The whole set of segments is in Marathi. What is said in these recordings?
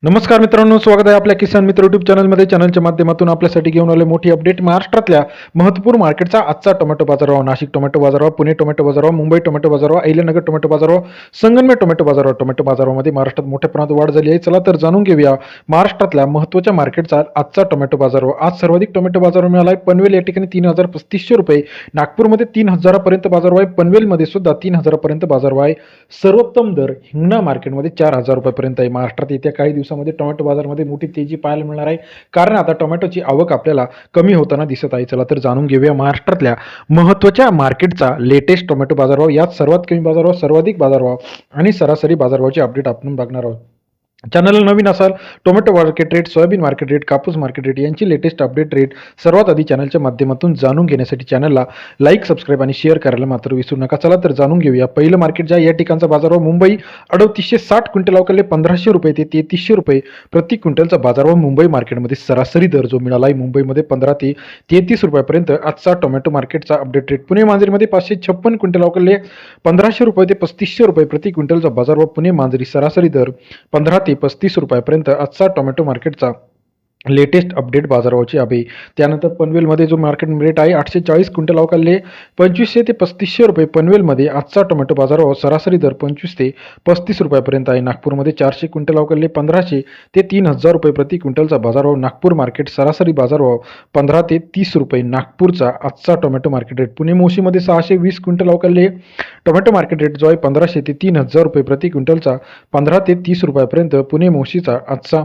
नमस्कार मित्रांनो, स्वागत आहे आपल्या किसान मित्र यूट्यूब चॅनलमध्ये. चॅनलच्या माध्यमातून आपल्यासाठी घेऊन आले मोठी अपडेट. महाराष्ट्रातल्या महत्त्वपूर्ण मार्केटचा आजचा टोमॅटो बाजारभाव. नाशिक टोमॅटो बाजारभाव, पुणे टोमॅटो बाजारभाव, मुंबई टोमॅटो बाजारभाव, अहिल्यानगर टोमॅटो बाजारभाव, संगमनेर टोमॅटो बाजारभाव. टोमॅटो बाजारामध्ये महाराष्ट्रात मोठ्या प्रमाणात वाढ झाली आहे. चला तर जाणून घेऊया महाराष्ट्रातल्या महत्त्वाच्या मार्केटचा आजचा टोमॅटो बाजारभाव. आज सर्वाधिक टोमॅटो बाजारभाव मिळाला आहे पनवेल या ठिकाणी 3,035 रुपये, नागपूरमध्ये 3,000 पर्यंत बाजारभाव आहे, पनवेलमध्ये सुद्धा 3,000 पर्यंत बाजारभाव आहे. सर्वोत्तम दर हिंगणा मार्केटमध्ये 4,000 रुपयापर्यंत आहे. महाराष्ट्रात येत्या काही दिवसामध्ये टोमॅटो बाजारमध्ये मोठी तेजी पाहायला मिळणार आहे, कारण आता टोमॅटोची आवक आपल्याला कमी होताना दिसत आहे. चला तर जाणून घेऊया महाराष्ट्रातल्या महत्त्वाच्या मार्केटचा लेटेस्ट टोमॅटो बाजारभाव. यात सर्वात कमी बाजारभाव, सर्वाधिक बाजारभाव आणि सरासरी बाजारभावाची अपडेट आपण बघणार आहोत. चॅनलला नवीन असाल, tomato market rate, soybean market rate, कापूस मार्केट रेट यांची लेटेस्ट अपडेट रेट सर्वात आधी चॅनलच्या माध्यमातून जाणून घेण्यासाठी चॅनलला लाईक, सबस्क्राईब आणि शेअर करायला मात्र विसरू नका. चला तर जाणून घेऊया. पहिलं मार्केट ज्या या ठिकाणचा बाजारभाव मुंबई 3860 क्विंटल अवकाले 1,500 रुपये ते 3,300 रुपये प्रति क्विंटलचा बाजारभाव मुंबई मार्केटमध्ये सरासरी दर जो मिळाला आहे मुंबईमध्ये 15 ते 33 रुपयापर्यंत आजचा टोमॅटो मार्केटचा अपडेट रेट. पुणे मांजरीमध्ये 556 क्विंटल अवकाले 1,500 रुपये ते 3,500 रुपये प्रति क्विंटलचा बाजारभाव पुणे मांजरी सरासरी दर 15 ते 35 रुपयापर्यंत आजचा टोमॅटो मार्केटचा लेटेस्ट अपडेट बाजारभावाची आहे. त्यानंतर पनवेलमध्ये जो मार्केट रेट आहे 840 क्विंटल अवकाले 2,500 ते 3,500 रुपये पनवेलमध्ये आजचा टोमॅटो बाजारभाव सरासरी दर 25 ते 35 रुपयापर्यंत आहे. नागपूरमध्ये 400 क्विंटल अवकाले 1,500 ते 3,000 रुपये प्रति क्विंटलचा बाजारभाव. नागपूर मार्केट सरासरी बाजारभाव 15 ते 30 रुपये नागपूरचा आजचा टोमॅटो मार्केट रेट. पुणे मोशीमध्ये 620 क्विंटल अवकाले टोमॅटो मार्केट रेट जो आहे 1,500 ते 3,000 रुपये प्रति क्विंटलचा 15 ते 30 रुपयापर्यंत पुणे मोशीचा आजचा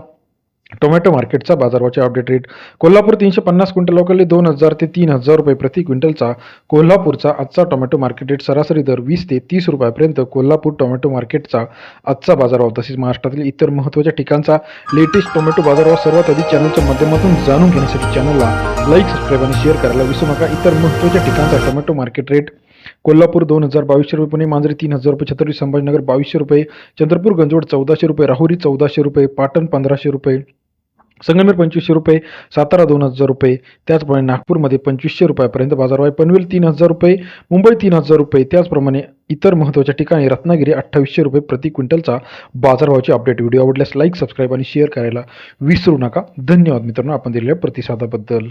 टोमॅटो मार्केटचा बाजारभावाचे अपडेट रेट. कोल्हापूर 350 क्विंटल अवकाले 2,000 ते 3,000 रुपये प्रति क्विंटलचा कोल्हापूरचा आजचा टोमॅटो मार्केट रेट सरासरी दर 20 ते 30 रुपयापर्यंत कोल्हापूर टोमॅटो मार्केटचा आजचा बाजारभाव. तसेच महाराष्ट्रातील इतर महत्त्वाच्या ठिकाणचा लेटेस्ट टोमॅटो बाजारभाव सर्वात आधी चॅनलच्या माध्यमातून जाणून घेण्यासाठी चॅनलला लाईक, सबस्क्राईब आणि शेअर करायला विसरू नका. इतर महत्त्वाच्या ठिकाणचा टोमॅटो मार्केट रेट कोल्हापूर 2,022 रुपये, पुणे मांजरी 3,000 रुपये, छत्रपती संभाजीनगर 2,200 रुपये, चंद्रपूर गंजवड 1,400 रुपये, राहुरी 1,400 रुपये, पाटण 1,500 रुपये, संगमनेर 2,500 रुपये, सातारा 2,000 रुपये, त्याचप्रमाणे नागपूरमध्ये 2,500 रुपयापर्यंत बाजारभाव आहे. पनवेल 3,000 रुपये, मुंबई 3,000 रुपये, त्याचप्रमाणे इतर महत्त्वाच्या ठिकाणी रत्नागिरी 2,800 रुपये प्रति क्विंटलचा बाजारभावाची अपडेट. व्हिडिओ आवडल्यास लाईक, सबस्क्राईब आणि शेअर करायला विसरू नका. धन्यवाद मित्रांनो, आपण दिलेल्या प्रतिसादाबद्दल.